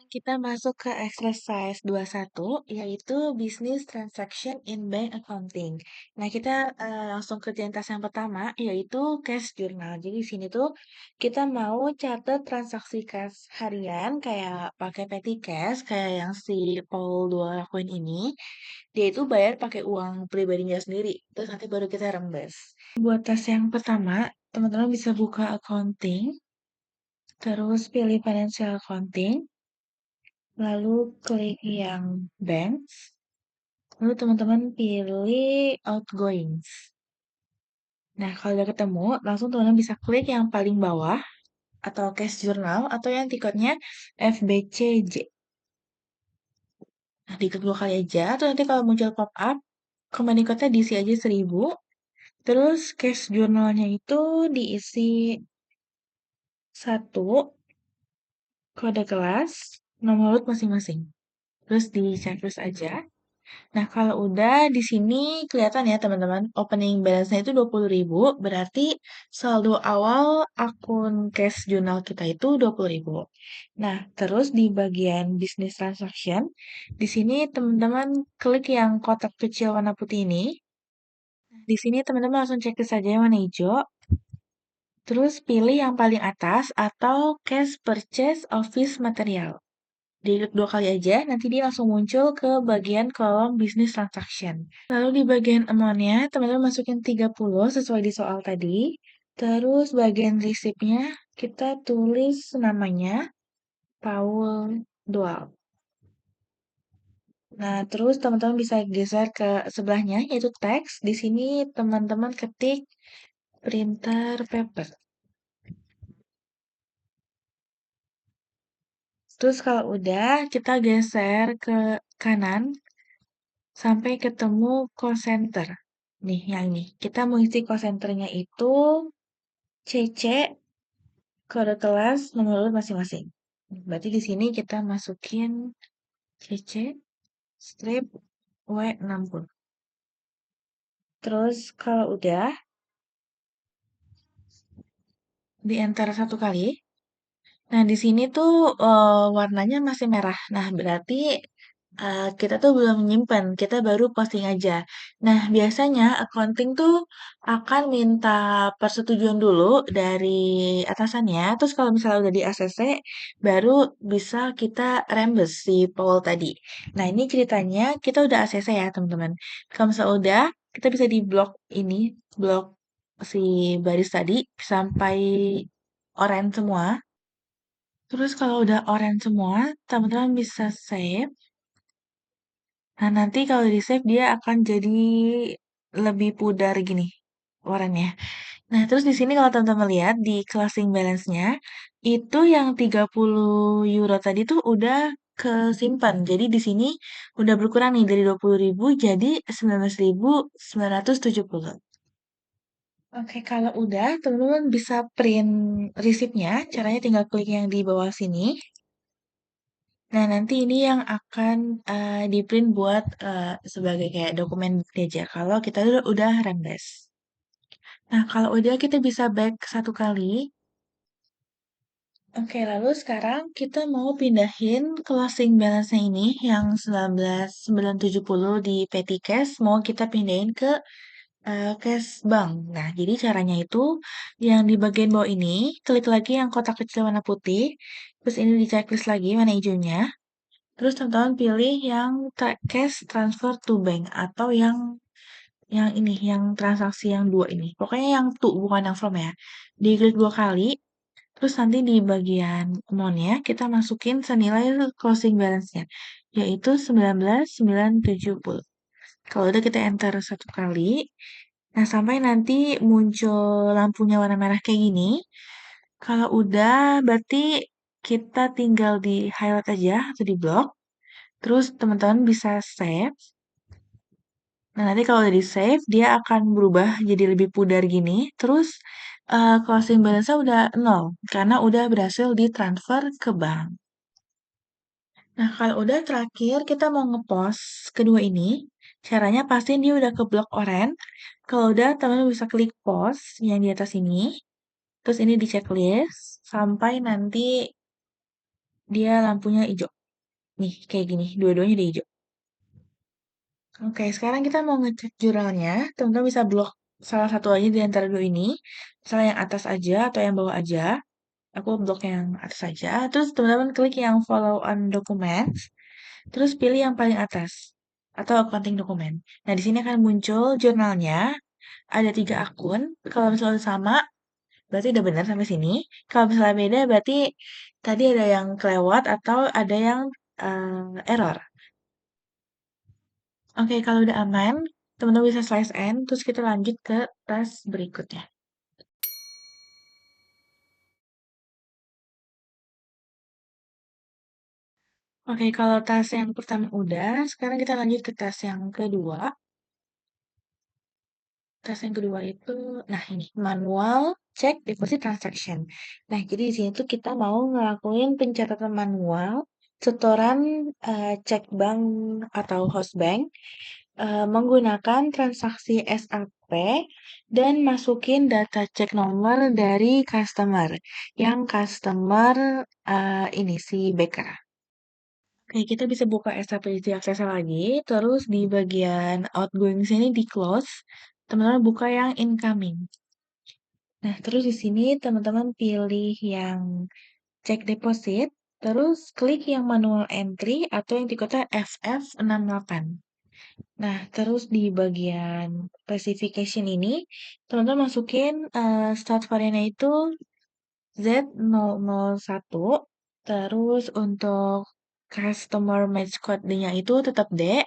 Kita masuk ke exercise 21, yaitu Business Transaction in Bank Accounting. Nah, kita langsung kerjain task yang pertama, yaitu cash journal. Jadi di sini tuh kita mau catat transaksi cash harian kayak pakai petty cash, kayak yang si Paul 2 lakuin ini. Dia itu bayar pakai uang pribadinya sendiri, terus nanti baru kita rembes. Buat task yang pertama, teman-teman bisa buka accounting, terus pilih financial accounting, lalu klik yang banks, lalu teman-teman pilih outgoings. Nah, kalau udah ketemu, langsung teman-teman bisa klik yang paling bawah, atau cash journal, atau yang tiketnya FBCJ. Nah, diklik 2 kali aja, terus nanti kalau muncul pop-up, company code-nya diisi aja 1000, terus cash journalnya itu diisi satu, kode kelas, nomor urut masing-masing. Terus di checklist aja. Nah, kalau udah di sini kelihatan ya teman-teman, opening balance-nya itu 20.000, berarti saldo awal akun cash journal kita itu 20.000. Nah, terus di bagian business transaction, di sini teman-teman klik yang kotak kecil warna putih ini. Di sini teman-teman langsung checklist saja yang warna hijau, terus pilih yang paling atas atau cash purchase office material. Diklik 2 kali aja, nanti dia langsung muncul ke bagian kolom business transaction. Lalu di bagian amount-nya, teman-teman masukin 30 sesuai di soal tadi. Terus bagian receipt-nya, kita tulis namanya Paul Dual. Nah, terus teman-teman bisa geser ke sebelahnya, yaitu teks. Di sini teman-teman ketik printer paper. Terus kalau udah, kita geser ke kanan sampai ketemu call center. Nih, yang ini. Kita mau isi call centernya itu CC, kode kelas, nomor urut masing-masing. Berarti di sini kita masukin CC, strip, W60. Terus kalau udah, di enter 1 kali. Nah, di sini tuh warnanya masih merah. Nah, berarti kita tuh belum menyimpan, kita baru posting aja. Nah, biasanya accounting tuh akan minta persetujuan dulu dari atasannya. Terus kalau misalnya udah di ACC, baru bisa kita rembes si Paul tadi. Nah, ini ceritanya kita udah ACC ya, teman-teman. Kalau misalnya udah, kita bisa di blok ini, blok si baris tadi sampai orange semua. Terus kalau udah orange semua, teman-teman bisa save. Nah, nanti kalau di save dia akan jadi lebih pudar gini warnanya. Nah, terus di sini kalau teman-teman lihat di closing balance-nya, itu yang 30 euro tadi tuh udah kesimpan. Jadi di sini udah berkurang nih dari 20.000 jadi 19.970. Oke, kalau udah, teman-teman bisa print receipt-nya. Caranya tinggal klik yang di bawah sini. Nah, nanti ini yang akan di-print buat sebagai kayak dokumen bukti aja kalau kita udah rembes. Nah, kalau udah kita bisa back 1 kali. Oke, lalu sekarang kita mau pindahin closing balance-nya ini yang 19.970 di petty cash mau kita pindahin ke cash bank. Nah, jadi caranya itu yang di bagian bawah ini klik lagi yang kotak kecil warna putih, terus ini di checklist lagi warna hijaunya. Terus teman-teman pilih yang cash transfer to bank atau yang ini, yang transaksi yang dua ini. Pokoknya yang to, bukan yang from ya. Diklik 2 kali, terus nanti di bagian amount-nya kita masukin senilai closing balance-nya, yaitu 19.970. Kalau udah kita enter 1 kali, nah sampai nanti muncul lampunya warna merah kayak gini. Kalau udah, berarti kita tinggal di highlight aja atau di block. Terus teman-teman bisa save. Nah, nanti kalau udah di save, dia akan berubah jadi lebih pudar gini. Terus closing balance-nya udah 0 karena udah berhasil ditransfer ke bank. Nah, kalau udah terakhir kita mau ngepost kedua ini. Caranya pastiin dia udah ke blok orange. Kalau udah, teman-teman bisa klik post yang di atas ini. Terus ini di checklist sampai nanti dia lampunya hijau. Nih, kayak gini, dua-duanya di hijau. Oke, sekarang kita mau ngecek jurnalnya. Teman-teman bisa blok salah satu aja di antara dua ini. Misalnya yang atas aja atau yang bawah aja. Aku blok yang atas aja. Terus teman-teman klik yang follow on documents. Terus pilih yang paling atas. Atau accounting document. Nah, di sini akan muncul jurnalnya. Ada 3 akun. Kalau misalnya sama, berarti udah benar sampai sini. Kalau misalnya beda, berarti tadi ada yang kelewat atau ada yang error. Oke, kalau udah aman, teman-teman bisa slash N, terus kita lanjut ke tes berikutnya. Oke, kalau tes yang pertama udah, sekarang kita lanjut ke tes yang kedua. Tes yang kedua itu, nah ini, manual check deposit transaction. Nah, jadi di sini tuh kita mau ngelakuin pencatatan manual, setoran cek bank atau host bank, menggunakan transaksi SAP dan masukin data cek nomor dari customer, yang customer ini si Baker. Oke, kita bisa buka SAP di akses lagi, terus di bagian outgoing sini di close, teman-teman buka yang incoming. Nah, terus di sini teman-teman pilih yang cek deposit, terus klik yang manual entry atau yang di kota FF68. Nah, terus di bagian specification ini, teman-teman masukin start variannya itu Z001, terus untuk customer match code-nya itu tetap D,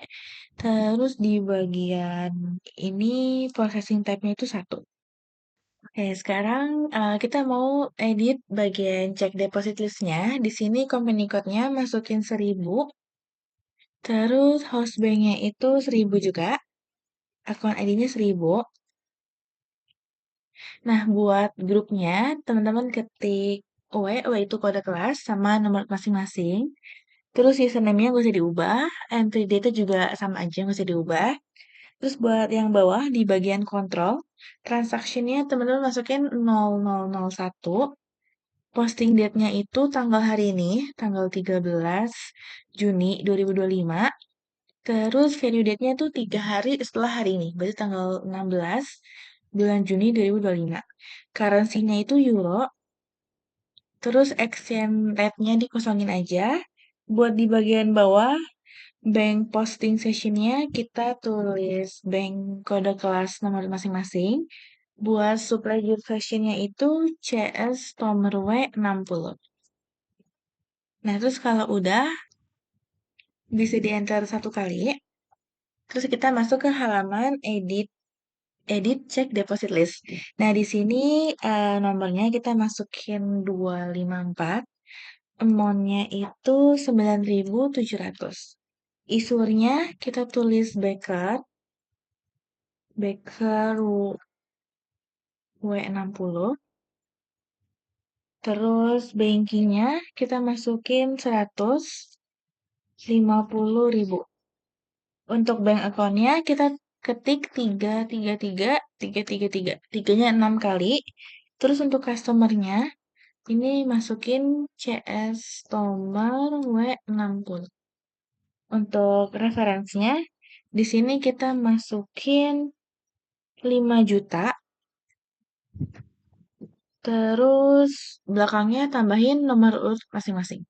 terus di bagian ini processing type-nya itu 1. Oke, sekarang kita mau edit bagian cek deposit list-nya. Di sini company code-nya masukin 1000, terus host bank-nya itu 1000 juga, akun ID-nya 1000. Nah, buat grupnya, teman-teman ketik W itu kode kelas sama nomor masing-masing. Terus username-nya nggak usah diubah, entry data juga sama aja nggak usah diubah. Terus buat yang bawah di bagian kontrol, transaction-nya teman-teman masukin 0001. Posting date-nya itu tanggal hari ini, tanggal 13 Juni 2025. Terus value date-nya itu 3 hari setelah hari ini, berarti tanggal 16 bulan Juni 2025. Currency-nya itu euro, terus exchange rate-nya dikosongin aja. Buat di bagian bawah, bank posting session-nya kita tulis bank kode kelas nomor masing-masing. Buat supply session-nya itu CS nomor W60. Nah, terus kalau udah, bisa di-enter 1 kali. Terus kita masuk ke halaman edit check deposit list. Nah, di sini nomornya kita masukin 254. Amount-nya itu 9.700. Isurnya kita tulis Baker W60. Terus bankingnya kita masukin 150.000. Untuk bank account-nya kita ketik 333 333. Tiganya 6 kali. Terus untuk customer-nya ini masukin CS nomor W60. Untuk referensinya di sini kita masukin 5 juta. Terus belakangnya tambahin nomor urut masing-masing.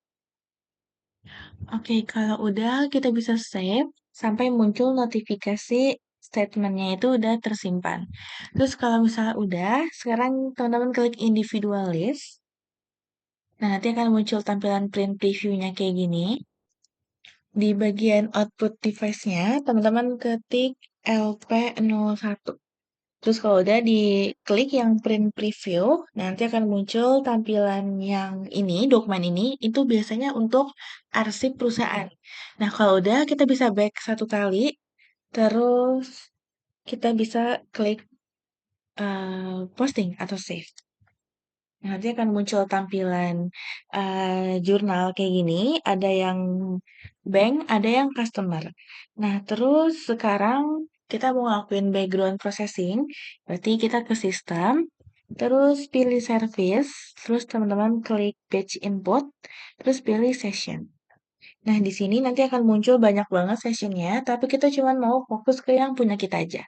Oke, kalau udah kita bisa save sampai muncul notifikasi statementnya itu udah tersimpan. Terus kalau misalnya udah, sekarang teman-teman klik individual list. Nah, nanti akan muncul tampilan print previewnya kayak gini. Di bagian output device-nya, teman-teman ketik LP01. Terus kalau udah diklik yang print preview, nanti akan muncul tampilan yang ini, dokumen ini, itu biasanya untuk arsip perusahaan. Nah, kalau udah kita bisa back 1 kali, terus kita bisa klik posting atau save. Nanti akan muncul tampilan jurnal kayak gini, ada yang bank, ada yang customer. Nah, terus sekarang kita mau ngelakuin background processing, berarti kita ke sistem, Terus pilih service, terus teman-teman klik batch input, terus pilih session. Nah, di sini nanti akan muncul banyak banget sessionnya, tapi kita cuma mau fokus ke yang punya kita aja.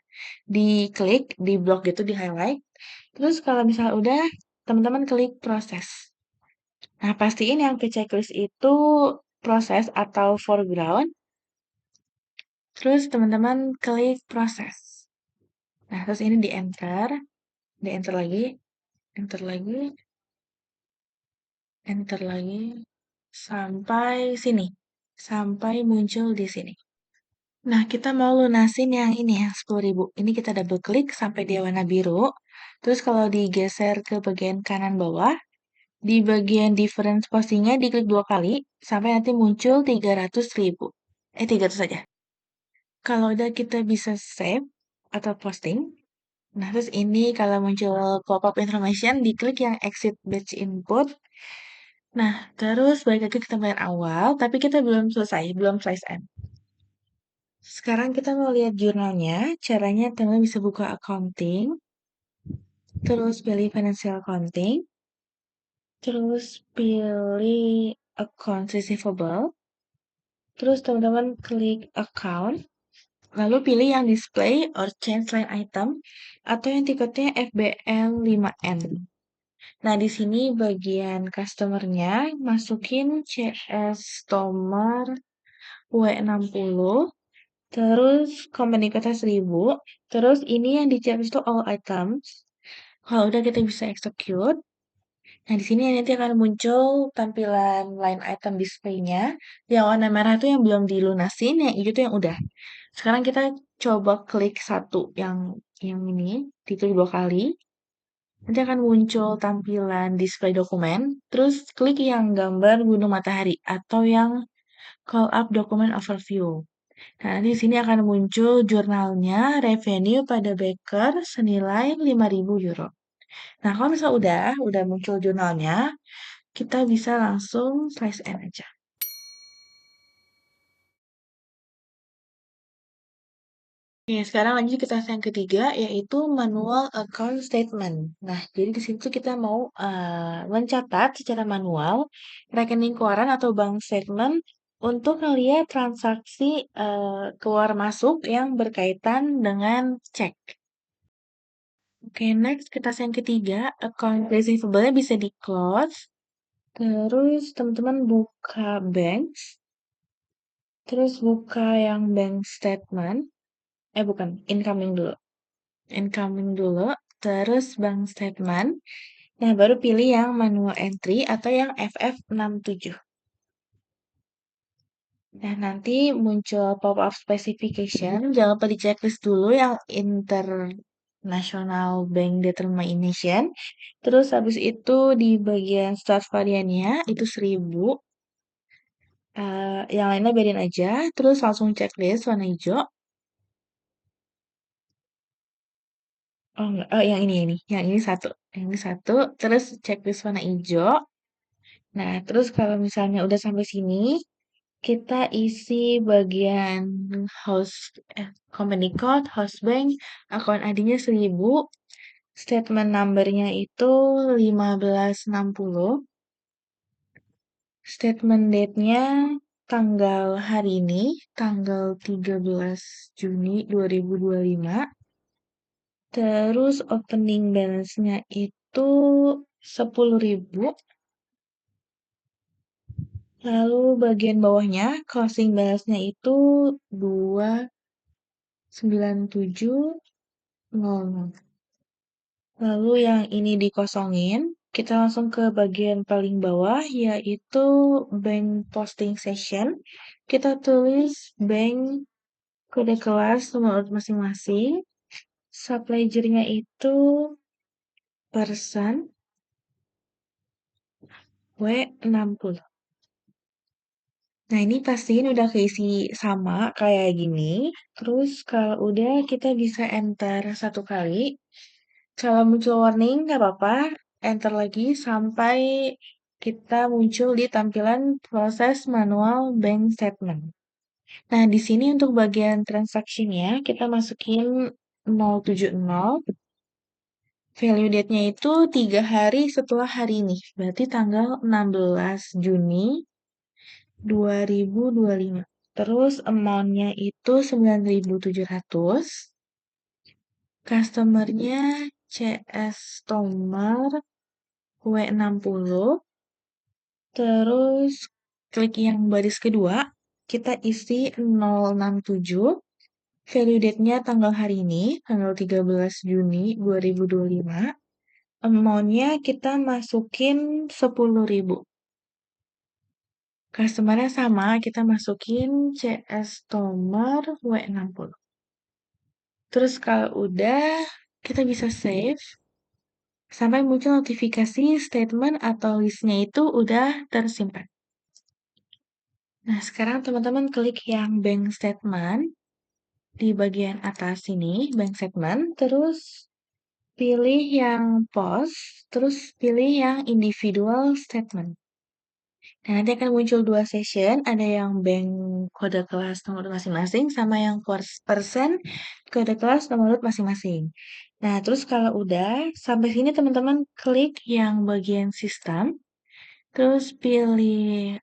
Diklik, di blok gitu, di highlight. Terus kalau misalnya udah, teman-teman klik proses. Nah, pastiin yang ke checklist itu proses atau foreground. Terus teman-teman klik proses. Nah, terus ini di enter lagi, enter lagi, enter lagi, sampai sini. Sampai muncul di sini. Nah, kita mau lunasin yang ini ya, 10.000. Ini kita double klik sampai dia warna biru. Terus kalau digeser ke bagian kanan bawah, di bagian difference postingnya diklik 2 kali, sampai nanti muncul 300.000. 300 saja. Kalau udah kita bisa save atau posting. Nah, terus ini kalau muncul pop-up information, diklik yang exit batch input. Nah, terus balik lagi ke tempat yang awal, tapi kita belum selesai, belum slice end. Sekarang kita mau lihat jurnalnya. Caranya teman bisa buka accounting, terus pilih financial accounting, terus pilih account receivable, terus teman-teman klik account, lalu pilih yang display or change line item atau yang tiketnya FBL 5N. Nah, di sini bagian customer-nya masukin CS Tomar W60, terus company kota 1000, terus ini yang dicek itu all items. Kalau udah kita bisa execute. Nah, di sini nanti akan muncul tampilan line item display-nya. Yang warna merah itu yang belum dilunasin, yang hijau itu yang udah. Sekarang kita coba klik satu yang ini, diklik 2 kali. Nanti akan muncul tampilan display dokumen, terus klik yang gambar gunung matahari atau yang call up document overview. Nah, nanti di sini akan muncul jurnalnya revenue pada Baker senilai 5.000 euro. Nah, kalau misalnya udah muncul jurnalnya, kita bisa langsung slice end aja. Oke, sekarang lanjut ke tes yang ketiga, yaitu manual account statement. Nah, jadi di situ kita mau mencatat secara manual rekening keluaran atau bank statement untuk melihat transaksi keluar masuk yang berkaitan dengan cek. Oke, next ke tes yang ketiga, account receivable-nya bisa di-close. Terus teman-teman buka banks, terus buka yang bank statement. Bukan, incoming dulu. Incoming dulu, terus bank statement. Nah, baru pilih yang manual entry atau yang FF67. Nah, nanti muncul pop-up specification. Jangan lupa di checklist dulu yang international bank determination. Terus habis itu di bagian start variannya itu 1000. Yang lainnya biarin aja. Terus langsung checklist warna hijau. Oh, enggak. Oh, yang ini. Yang ini satu. Yang ini satu. Terus checklist warna hijau. Nah, terus kalau misalnya udah sampai sini, kita isi bagian house, company code, house bank, akun ID-nya 1000, statement number-nya itu 1560, statement date-nya tanggal hari ini, tanggal 13 Juni 2025, terus opening balance-nya itu 10.000. Lalu bagian bawahnya closing balance-nya itu 29700. Lalu yang ini dikosongin, kita langsung ke bagian paling bawah yaitu bank posting session. Kita tulis bank kode kelas nomor urut masing-masing. Subledger-nya itu person W60. Nah, ini pastiin udah keisi sama kayak gini. Terus kalau udah kita bisa enter 1 kali. Kalau muncul warning nggak apa-apa, enter lagi sampai kita muncul di tampilan proses manual bank statement. Nah, di sini untuk bagian transaksinya kita masukin 070, Value date-nya itu 3 hari setelah hari ini. Berarti tanggal 16 Juni 2025. Terus amount-nya itu 9.700. Customer-nya CS Tomar W60. Terus klik yang baris kedua, kita isi 067. Value date-nya tanggal hari ini, tanggal 13 Juni 2025. Amount-nya kita masukin 10.000. Customer-nya sama, kita masukin CS Tomar W60. Terus kalau udah, kita bisa save sampai muncul notifikasi statement atau listnya itu udah tersimpan. Nah, sekarang teman-teman klik yang bank statement di bagian atas sini, bank statement, terus pilih yang post, terus pilih yang individual statement. Nah, nanti akan muncul dua session, ada yang bank kode kelas nomor masing-masing, sama yang person kode kelas nomor masing-masing. Nah, terus kalau udah, sampai sini teman-teman klik yang bagian sistem, terus pilih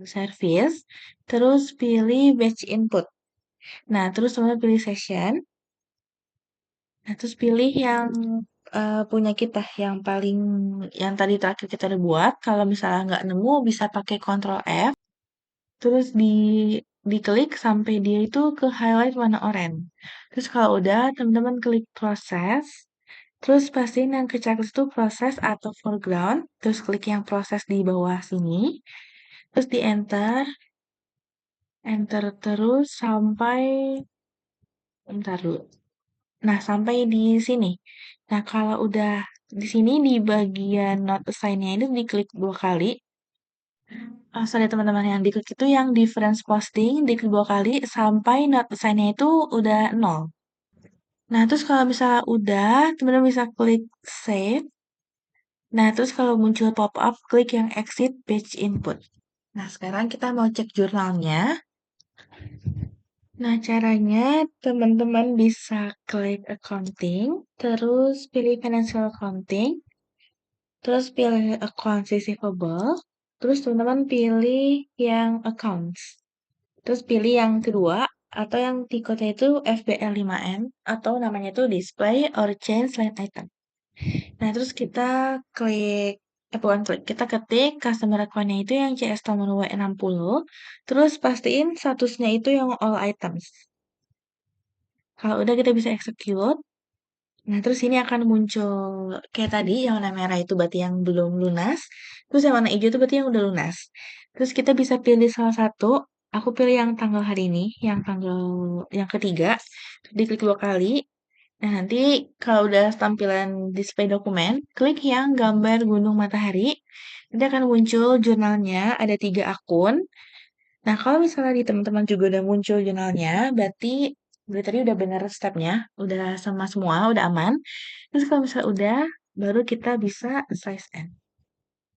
service, terus pilih batch input. Nah, terus teman-teman pilih session, nah terus pilih yang punya kita, yang paling, yang tadi terakhir kita udah buat. Kalau misalnya nggak nemu, bisa pakai Ctrl F, terus diklik sampai dia itu ke highlight warna oranye. Terus kalau udah, teman-teman klik proses, terus pastiin yang ke checklist itu proses atau foreground, terus klik yang proses di bawah sini, terus di enter, enter terus sampai, bentar dulu. Nah, sampai di sini. Nah, kalau udah di sini di bagian not assign-nya itu diklik 2 kali. Sorry teman-teman, yang diklik itu yang difference posting diklik 2 kali sampai not assign-nya itu udah 0. Nah, terus kalau misalnya udah, teman-teman bisa klik save. Nah, terus kalau muncul pop-up, klik yang exit page input. Nah, sekarang kita mau cek jurnalnya. Nah, caranya teman-teman bisa klik accounting, terus pilih financial accounting, terus pilih accounts receivable, terus teman-teman pilih yang accounts. Terus pilih yang kedua, atau yang tiketnya itu FBL5N, atau namanya itu display or change line item. Nah, terus kita klik, bukan klik, kita ketik customer account-nya itu yang CS nomor W60, terus pastiin statusnya itu yang all items. Kalau udah kita bisa execute. Nah, terus ini akan muncul kayak tadi, yang warna merah itu berarti yang belum lunas. Terus yang warna hijau itu berarti yang udah lunas. Terus kita bisa pilih salah satu. Aku pilih yang tanggal hari ini, yang tanggal yang ketiga. Diklik 2 kali. Nah, nanti kalau udah tampilan display dokumen, klik yang gambar gunung matahari. Nanti akan muncul jurnalnya, ada 3 akun. Nah, kalau misalnya di teman-teman juga udah muncul jurnalnya, berarti tadi udah bener stepnya, udah sama semua, udah aman. Terus kalau misalnya udah, baru kita bisa size end.